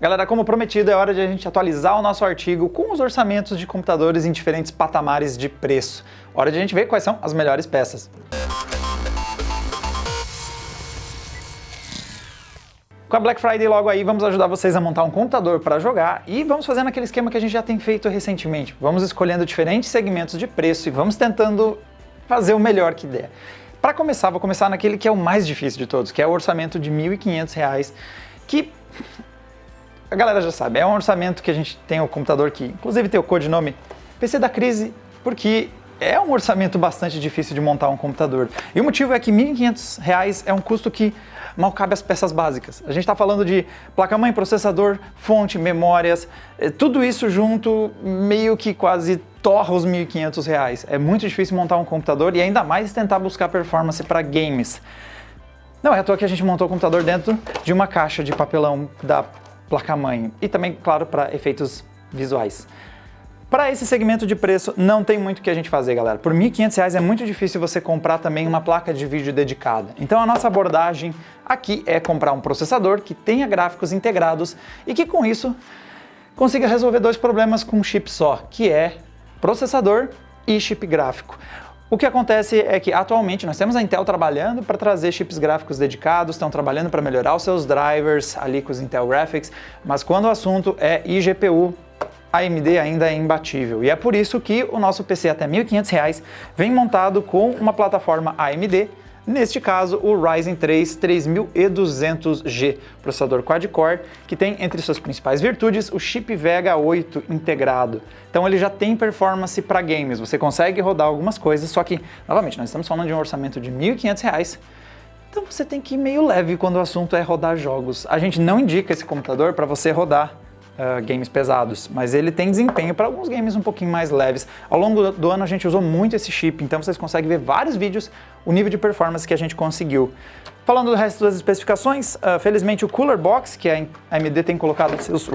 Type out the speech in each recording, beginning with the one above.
Galera, como prometido, é hora de a gente atualizar o nosso artigo com os orçamentos de computadores em diferentes patamares de preço. Hora de a gente ver quais são as melhores peças. Com a Black Friday logo aí, vamos ajudar vocês a montar um computador para jogar e vamos fazendo aquele esquema que a gente já tem feito recentemente. Vamos escolhendo diferentes segmentos de preço e vamos tentando fazer o melhor que der. Para começar, vou começar naquele que é o mais difícil de todos, que é o orçamento de R$ 1.500, que a galera já sabe, é um orçamento que a gente tem o computador que inclusive tem o codinome PC da crise, porque é um orçamento bastante difícil de montar um computador. E o motivo é que R$ 1.500 é um custo que mal cabe as peças básicas. A gente está falando de placa-mãe, processador, fonte, memórias, tudo isso junto meio que quase torra os R$ 1.500. É muito difícil montar um computador e ainda mais tentar buscar performance para games. Não é à toa que a gente montou o computador dentro de uma caixa de papelão da placa-mãe e também, claro, para efeitos visuais. Para esse segmento de preço, não tem muito o que a gente fazer, galera. Por R$ 1.500 é muito difícil você comprar também uma placa de vídeo dedicada. Então a nossa abordagem aqui é comprar um processador que tenha gráficos integrados e que com isso consiga resolver dois problemas com um chip só, que é processador e chip gráfico. O que acontece é que atualmente nós temos a Intel trabalhando para trazer chips gráficos dedicados, estão trabalhando para melhorar os seus drivers ali com os Intel Graphics, mas quando o assunto é iGPU, a AMD ainda é imbatível. E é por isso que o nosso PC até R$ 1.500 vem montado com uma plataforma AMD, neste caso o Ryzen 3 3200G, processador quad-core, que tem entre suas principais virtudes o chip Vega 8 integrado. Então ele já tem performance para games, você consegue rodar algumas coisas, só que, novamente, nós estamos falando de um orçamento de R$ 1.500, então você tem que ir meio leve quando o assunto é rodar jogos. A gente não indica esse computador para você rodar games pesados, mas ele tem desempenho para alguns games um pouquinho mais leves. Ao longo do ano a gente usou muito esse chip, então vocês conseguem ver vários vídeos, o nível de performance que a gente conseguiu. Falando do resto das especificações, felizmente o Cooler Box, que a AMD tem colocado em seus...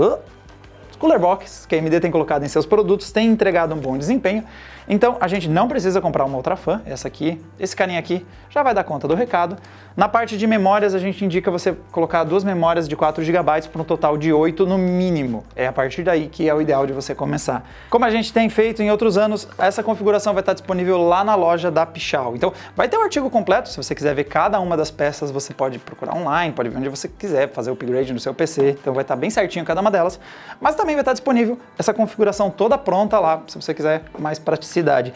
Cooler Box, que a AMD tem colocado em seus produtos, tem entregado um bom desempenho, então a gente não precisa comprar uma outra fan, esse carinha aqui já vai dar conta do recado. Na parte de memórias, a gente indica você colocar duas memórias de 4 GB para um total de 8 no mínimo. É a partir daí que é o ideal de você começar. Como a gente tem feito em outros anos, essa configuração vai estar disponível lá na loja da Pichau. Então vai ter um artigo completo, se você quiser ver cada uma das peças, você pode procurar online, pode ver onde você quiser, fazer o upgrade no seu PC, então vai estar bem certinho cada uma delas. Mas também vai estar disponível essa configuração toda pronta lá, se você quiser mais praticidade.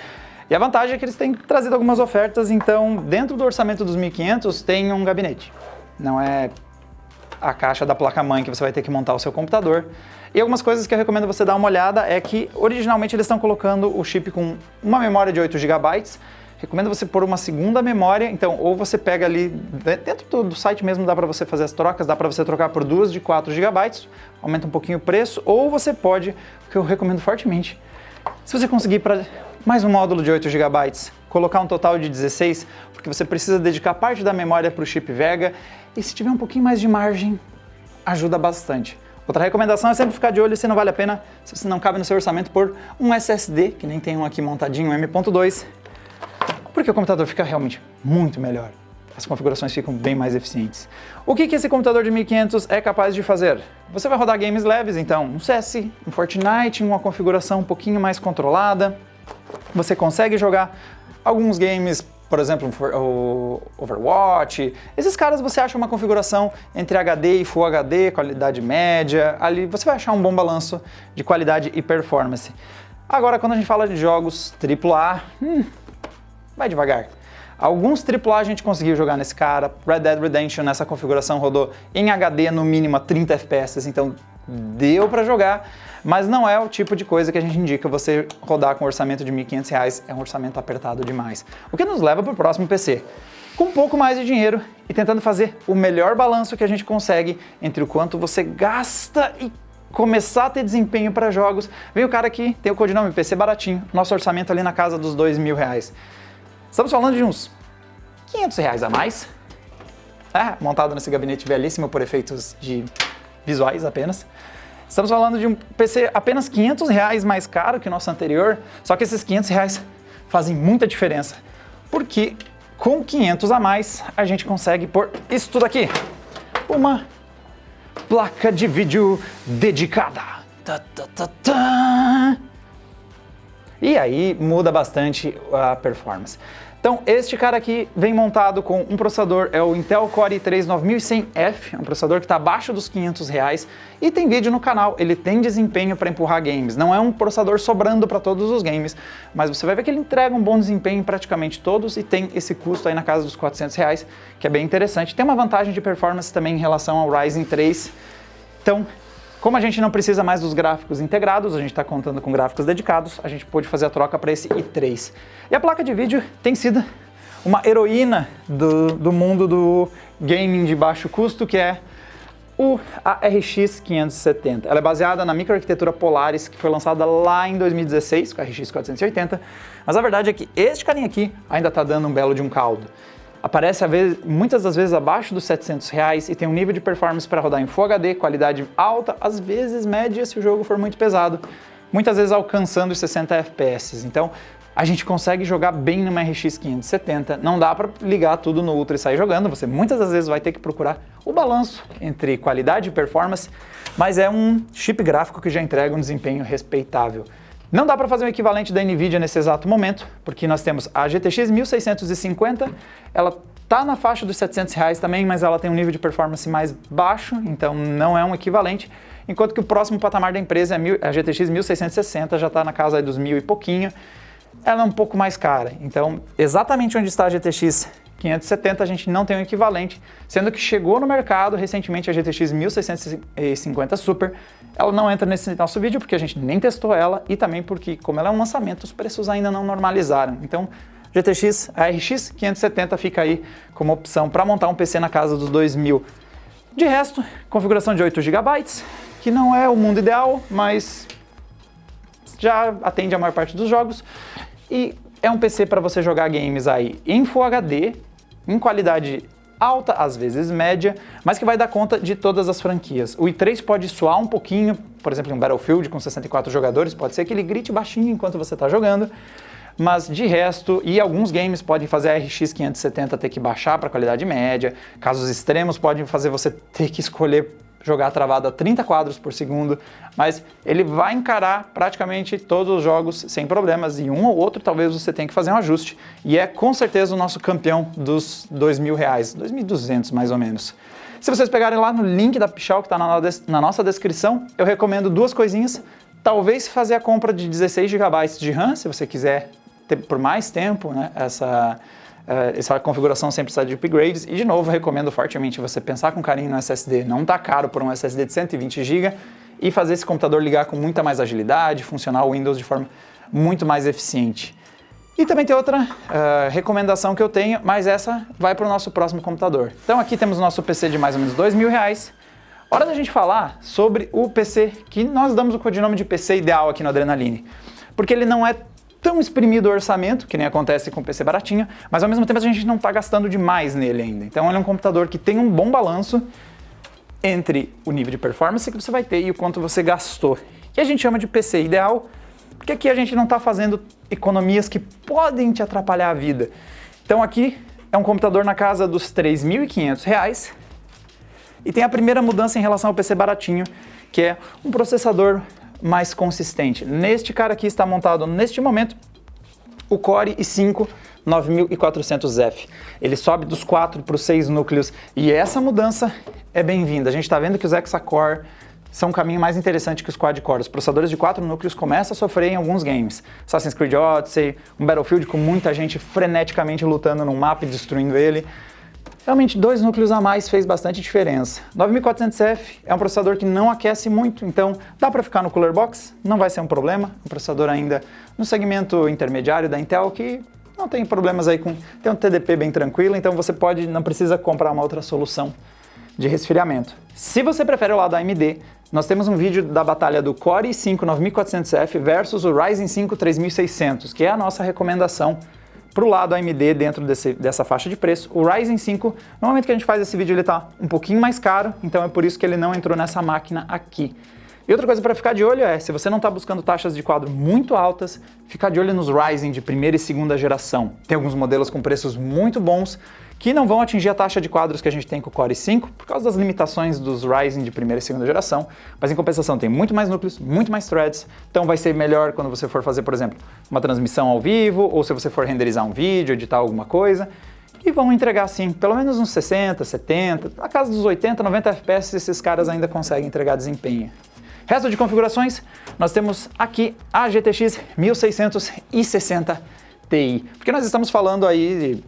E a vantagem é que eles têm trazido algumas ofertas, então dentro do orçamento dos 1.500 tem um gabinete. Não é a caixa da placa-mãe que você vai ter que montar o seu computador. E algumas coisas que eu recomendo você dar uma olhada é que originalmente eles estão colocando o chip com uma memória de 8 GB. Recomendo você pôr uma segunda memória, então ou você pega ali, dentro do site mesmo dá para você fazer as trocas, dá para você trocar por duas de 4 GB, aumenta um pouquinho o preço, ou você pode, o que eu recomendo fortemente, se você conseguir para mais um módulo de 8 GB, colocar um total de 16, porque você precisa dedicar parte da memória para o chip Vega, e se tiver um pouquinho mais de margem, ajuda bastante. Outra recomendação é sempre ficar de olho se não vale a pena, se você não cabe no seu orçamento, por um SSD, que nem tem um aqui montadinho, um M.2, porque o computador fica realmente muito melhor. As configurações ficam bem mais eficientes. O que esse computador de 1.500 é capaz de fazer? Você vai rodar games leves, então, um CS, um Fortnite, uma configuração um pouquinho mais controlada. Você consegue jogar alguns games, por exemplo, o Overwatch. Esses caras você acha uma configuração entre HD e Full HD, qualidade média. Ali você vai achar um bom balanço de qualidade e performance. Agora, quando a gente fala de jogos AAA, vai devagar. Alguns AAA a gente conseguiu jogar nesse cara. Red Dead Redemption nessa configuração rodou em HD no mínimo a 30 FPS, então deu para jogar, mas não é o tipo de coisa que a gente indica você rodar com um orçamento de R$ 1.500, é um orçamento apertado demais. O que nos leva para o próximo PC. Com um pouco mais de dinheiro e tentando fazer o melhor balanço que a gente consegue entre o quanto você gasta e começar a ter desempenho para jogos, vem o cara que tem o codinome PC baratinho, nosso orçamento ali na casa dos R$ 2.000. Estamos falando de uns R$ 500 a mais, montado nesse gabinete belíssimo por efeitos de visuais apenas. Estamos falando de um PC apenas R$ 500 mais caro que o nosso anterior, só que esses R$ 500 fazem muita diferença, porque com 500 a mais a gente consegue pôr isso tudo aqui, uma placa de vídeo dedicada. Tá, tá, tá, tá. E aí muda bastante a performance. Então, este cara aqui vem montado com um processador, é o Intel Core i3 9100F, um processador que está abaixo dos R$500, e tem vídeo no canal, ele tem desempenho para empurrar games. Não é um processador sobrando para todos os games, mas você vai ver que ele entrega um bom desempenho em praticamente todos e tem esse custo aí na casa dos R$400, que é bem interessante. Tem uma vantagem de performance também em relação ao Ryzen 3. Então, como a gente não precisa mais dos gráficos integrados, a gente está contando com gráficos dedicados, a gente pôde fazer a troca para esse i3. E a placa de vídeo tem sido uma heroína do mundo do gaming de baixo custo, que é a RX 570. Ela é baseada na microarquitetura Polaris, que foi lançada lá em 2016, com a RX 480, mas a verdade é que este carinha aqui ainda está dando um belo de um caldo. Aparece muitas das vezes abaixo dos R$700 e tem um nível de performance para rodar em Full HD, qualidade alta, às vezes média se o jogo for muito pesado, muitas vezes alcançando os 60 FPS. Então a gente consegue jogar bem numa RX 570, não dá para ligar tudo no Ultra e sair jogando, você muitas das vezes vai ter que procurar o balanço entre qualidade e performance, mas é um chip gráfico que já entrega um desempenho respeitável. Não dá para fazer um equivalente da NVIDIA nesse exato momento, porque nós temos a GTX 1650, ela está na faixa dos R$700 também, mas ela tem um nível de performance mais baixo, então não é um equivalente, enquanto que o próximo patamar da empresa é a GTX 1660, já está na casa aí dos 1000 e pouquinho, ela é um pouco mais cara, então exatamente onde está a GTX 570 a gente não tem um equivalente, sendo que chegou no mercado recentemente a GTX 1650 Super. Ela não entra nesse nosso vídeo porque a gente nem testou ela e também porque, como ela é um lançamento, os preços ainda não normalizaram. Então, a RX 570 fica aí como opção para montar um PC na casa dos 2.000. De resto, configuração de 8 GB, que não é o mundo ideal, mas já atende a maior parte dos jogos. E é um PC para você jogar games aí em Full HD, em qualidade alta, às vezes média, mas que vai dar conta de todas as franquias. O i3 pode suar um pouquinho, por exemplo, em um Battlefield com 64 jogadores, pode ser que ele grite baixinho enquanto você está jogando, mas de resto, e alguns games podem fazer a RX 570 ter que baixar para qualidade média, casos extremos podem fazer você ter que escolher jogar travado a 30 quadros por segundo, mas ele vai encarar praticamente todos os jogos sem problemas, e um ou outro talvez você tenha que fazer um ajuste, e é com certeza o nosso campeão dos R$2.000, 2.200 mais ou menos. Se vocês pegarem lá no link da Pichau que está na nossa descrição, eu recomendo duas coisinhas, talvez fazer a compra de 16 GB de RAM, se você quiser ter por mais tempo, né, essa configuração sem precisar de upgrades, e de novo, recomendo fortemente você pensar com carinho no SSD, não tá caro por um SSD de 120 GB, e fazer esse computador ligar com muita mais agilidade, funcionar o Windows de forma muito mais eficiente. E também tem outra recomendação que eu tenho, mas essa vai para o nosso próximo computador. Então aqui temos o nosso PC de mais ou menos R$2.000. Hora da gente falar sobre o PC que nós damos o codinome de PC ideal aqui no Adrenaline, porque ele não é tão exprimido o orçamento, que nem acontece com o PC baratinho, mas ao mesmo tempo a gente não está gastando demais nele ainda. Então ele é um computador que tem um bom balanço entre o nível de performance que você vai ter e o quanto você gastou. Que a gente chama de PC ideal, porque aqui a gente não está fazendo economias que podem te atrapalhar a vida. Então aqui é um computador na casa dos R$3.500 e tem a primeira mudança em relação ao PC baratinho, que é um processador mais consistente. Neste cara aqui está montado, neste momento, o Core i5 9400F. Ele sobe dos 4 para os 6 núcleos e essa mudança é bem-vinda. A gente está vendo que os hexa-core são um caminho mais interessante que os quad-core. Os processadores de 4 núcleos começam a sofrer em alguns games. Assassin's Creed Odyssey, um Battlefield com muita gente freneticamente lutando num mapa e destruindo ele. Realmente, 2 núcleos a mais fez bastante diferença. 9400F é um processador que não aquece muito, então dá para ficar no cooler box, não vai ser um problema. Um processador ainda no segmento intermediário da Intel, que não tem problemas aí com... Tem um TDP bem tranquilo, então você não precisa comprar uma outra solução de resfriamento. Se você prefere o lado da AMD, nós temos um vídeo da batalha do Core i5 9400F versus o Ryzen 5 3600, que é a nossa recomendação para o lado AMD dentro dessa faixa de preço. O Ryzen 5, no momento que a gente faz esse vídeo, ele está um pouquinho mais caro, então é por isso que ele não entrou nessa máquina aqui. E outra coisa para ficar de olho é, se você não está buscando taxas de quadro muito altas, ficar de olho nos Ryzen de primeira e segunda geração. Tem alguns modelos com preços muito bons que não vão atingir a taxa de quadros que a gente tem com o Core i5 por causa das limitações dos Ryzen de primeira e segunda geração, mas em compensação tem muito mais núcleos, muito mais threads, então vai ser melhor quando você for fazer, por exemplo, uma transmissão ao vivo, ou se você for renderizar um vídeo, editar alguma coisa, e vão entregar assim, pelo menos uns 60, 70, na casa dos 80, 90 FPS esses caras ainda conseguem entregar desempenho. Resto de configurações, nós temos aqui a GTX 1660 Ti, porque nós estamos falando aí,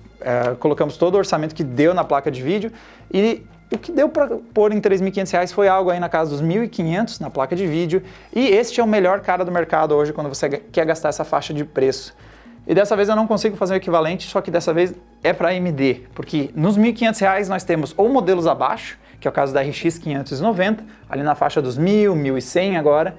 colocamos todo o orçamento que deu na placa de vídeo e o que deu para pôr em R$3.500 foi algo aí na casa dos R$1.500 na placa de vídeo e este é o melhor cara do mercado hoje quando você quer gastar essa faixa de preço. E dessa vez eu não consigo fazer o equivalente, só que dessa vez é para AMD, porque nos R$1.500 nós temos ou modelos abaixo, que é o caso da RX 590, ali na faixa dos 1.000, 1.100 agora,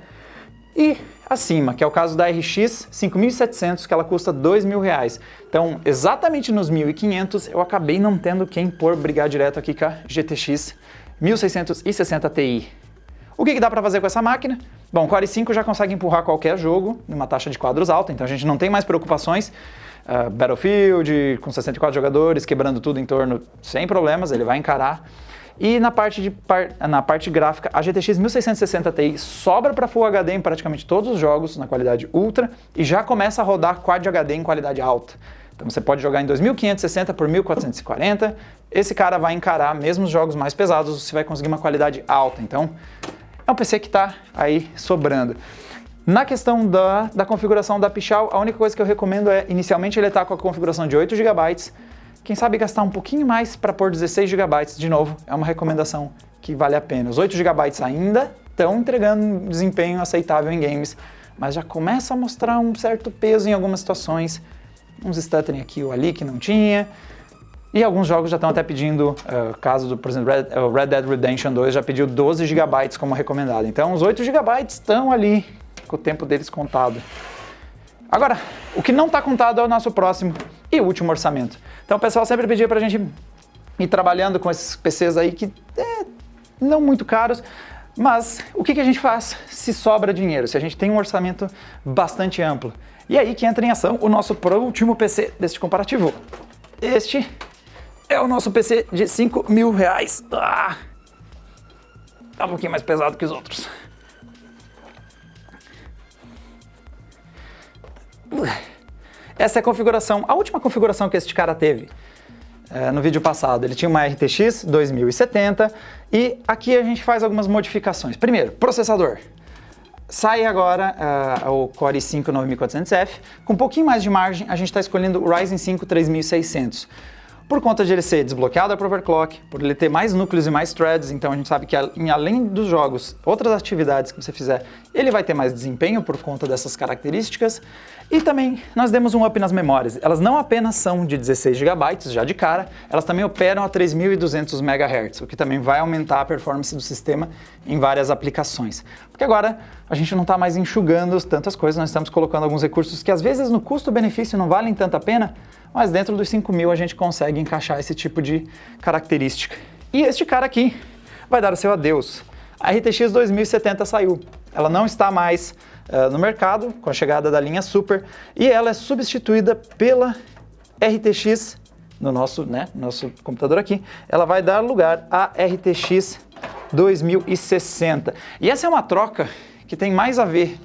e acima, que é o caso da RX 5700, que ela custa R$2.000. Então, exatamente nos 1.500, eu acabei não tendo quem brigar direto aqui com a GTX 1660 Ti. O que dá para fazer com essa máquina? Bom, o Core i5 já consegue empurrar qualquer jogo numa taxa de quadros alta, então a gente não tem mais preocupações. Battlefield, com 64 jogadores, quebrando tudo em torno, sem problemas, ele vai encarar. E na parte gráfica, a GTX 1660 Ti sobra para Full HD em praticamente todos os jogos, na qualidade Ultra, e já começa a rodar Quad HD em qualidade alta. Então você pode jogar em 2560 por 1440, esse cara vai encarar mesmo os jogos mais pesados, você vai conseguir uma qualidade alta. Então é um PC que está aí sobrando. Na questão da configuração da Pichau, a única coisa que eu recomendo é, inicialmente ele está com a configuração de 8 GB, quem sabe gastar um pouquinho mais para pôr 16 GB, de novo, é uma recomendação que vale a pena. Os 8 GB ainda estão entregando um desempenho aceitável em games, mas já começa a mostrar um certo peso em algumas situações, uns stuttering aqui ou ali que não tinha, e alguns jogos já estão até pedindo, caso do, por exemplo, Red Dead Redemption 2 já pediu 12 GB como recomendado, então os 8 GB estão ali com o tempo deles contado. Agora, o que não está contado é o nosso próximo e último orçamento. Então o pessoal sempre pedia para a gente ir trabalhando com esses PCs aí que não muito caros, mas o que a gente faz se sobra dinheiro, se a gente tem um orçamento bastante amplo? E aí que entra em ação o nosso último PC deste comparativo. Este é o nosso PC de R$5.000. Tá um pouquinho mais pesado que os outros. Essa é a configuração, a última configuração que este cara teve no vídeo passado. Ele tinha uma RTX 2070 e aqui a gente faz algumas modificações. Primeiro, processador. Sai agora o Core i5 9400F. Com um pouquinho mais de margem, a gente está escolhendo o Ryzen 5 3600. Por conta de ele ser desbloqueado para overclock, por ele ter mais núcleos e mais threads, então a gente sabe que além dos jogos, outras atividades que você fizer, ele vai ter mais desempenho por conta dessas características. E também nós demos um up nas memórias. Elas não apenas são de 16 GB já de cara, elas também operam a 3.200 MHz, o que também vai aumentar a performance do sistema em várias aplicações. Porque agora a gente não está mais enxugando tantas coisas, nós estamos colocando alguns recursos que às vezes no custo-benefício não valem tanta pena, mas dentro dos 5.000 a gente consegue encaixar esse tipo de característica. E este cara aqui vai dar o seu adeus. A RTX 2070 saiu. Ela não está mais no mercado, com a chegada da linha Super, e ela é substituída pela RTX, no nosso computador aqui, ela vai dar lugar à RTX 2060. E essa é uma troca que tem mais a ver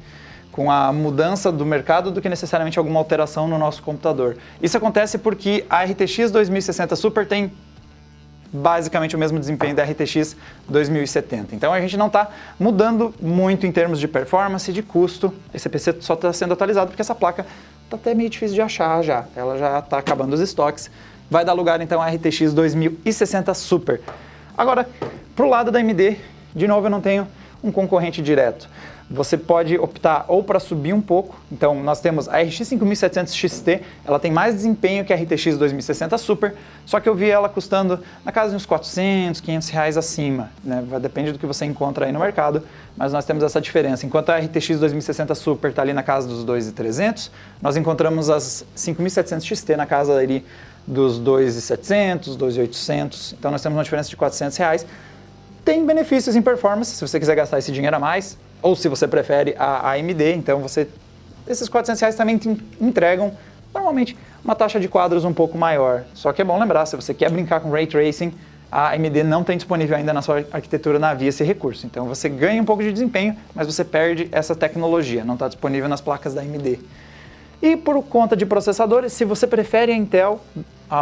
com a mudança do mercado do que necessariamente alguma alteração no nosso computador. Isso acontece porque a RTX 2060 Super tem basicamente o mesmo desempenho da RTX 2070. Então a gente não está mudando muito em termos de performance, de custo. Esse PC só está sendo atualizado porque essa placa está até meio difícil de achar já. Ela já está acabando os estoques. Vai dar lugar então à RTX 2060 Super. Agora, para o lado da AMD, de novo eu não tenho um concorrente direto. Você pode optar ou para subir um pouco, então nós temos a RX 5700 XT, ela tem mais desempenho que a RTX 2060 Super, só que eu vi ela custando na casa de uns 400, 500 reais acima, né? Depende do que você encontra aí no mercado, mas nós temos essa diferença. Enquanto a RTX 2060 Super está ali na casa dos 2.300, nós encontramos as 5700 XT na casa ali dos 2.700, 2.800, então nós temos uma diferença de 400 reais. tem benefícios em performance, se você quiser gastar esse dinheiro a mais, ou se você prefere a AMD, então esses R$400 também te entregam, normalmente, uma taxa de quadros um pouco maior. Só que é bom lembrar, se você quer brincar com Ray Tracing, a AMD não tem disponível ainda na sua arquitetura Navi esse recurso. Então você ganha um pouco de desempenho, mas você perde essa tecnologia, não está disponível nas placas da AMD. E por conta de processadores, se você prefere a Intel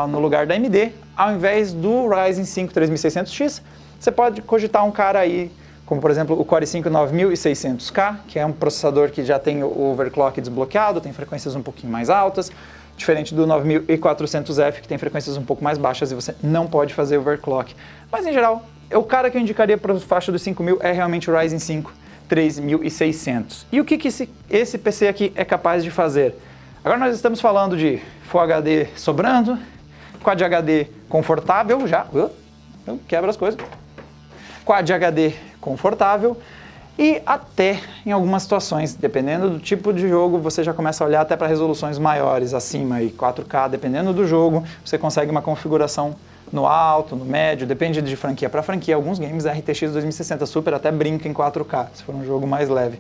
no lugar da AMD, ao invés do Ryzen 5 3600X, você pode cogitar um cara aí, como por exemplo o Core i5 9600K, que é um processador que já tem o overclock desbloqueado, tem frequências um pouquinho mais altas, diferente do 9400F, que tem frequências um pouco mais baixas e você não pode fazer overclock. Mas em geral, o cara que eu indicaria para a faixa dos 5.000 é realmente o Ryzen 5 3600. E o que esse PC aqui é capaz de fazer? Agora nós estamos falando de Full HD sobrando, Quad HD confortável, quebra as coisas, Quad HD confortável e até em algumas situações, dependendo do tipo de jogo, você já começa a olhar até para resoluções maiores, acima e 4K, dependendo do jogo, você consegue uma configuração no alto, no médio, depende de franquia para franquia. Alguns games RTX 2060 Super até brinca em 4K, se for um jogo mais leve.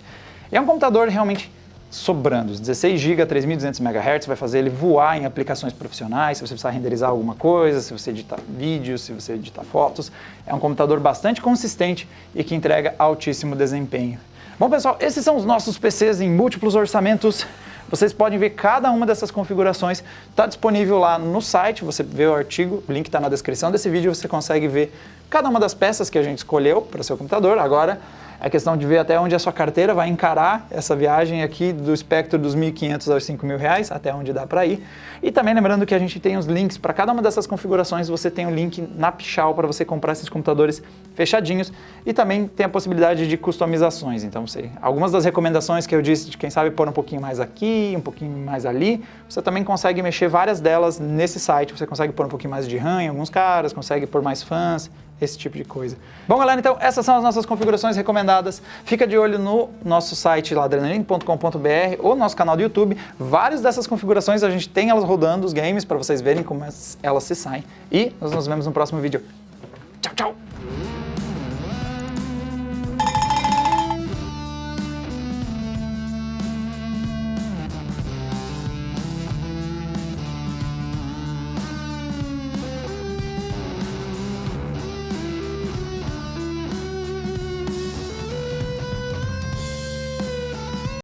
E é um computador realmente sobrando. Os 16 GB, 3.200 MHz vai fazer ele voar em aplicações profissionais, se você precisar renderizar alguma coisa, se você editar vídeos, se você editar fotos. É um computador bastante consistente e que entrega altíssimo desempenho. Bom, pessoal, esses são os nossos PCs em múltiplos orçamentos. Vocês podem ver cada uma dessas configurações, está disponível lá no site, você vê o artigo, o link está na descrição desse vídeo, você consegue ver cada uma das peças que a gente escolheu para o seu computador. Agora é questão de ver até onde a sua carteira vai encarar essa viagem aqui do espectro dos R$1.500 aos R$5.000, até onde dá para ir. E também lembrando que a gente tem os links para cada uma dessas configurações, você tem o link na Pichau para você comprar esses computadores fechadinhos e também tem a possibilidade de customizações. Então, algumas das recomendações que eu disse de quem sabe pôr um pouquinho mais aqui, um pouquinho mais ali, você também consegue mexer várias delas nesse site, você consegue pôr um pouquinho mais de RAM em alguns caras, consegue pôr mais fãs, esse tipo de coisa. Bom, galera, então essas são as nossas configurações recomendadas. Fica de olho no nosso site lá, adrenaline.com.br ou no nosso canal do YouTube. Várias dessas configurações a gente tem elas rodando, os games, para vocês verem como elas se saem. E nós nos vemos no próximo vídeo. Tchau, tchau!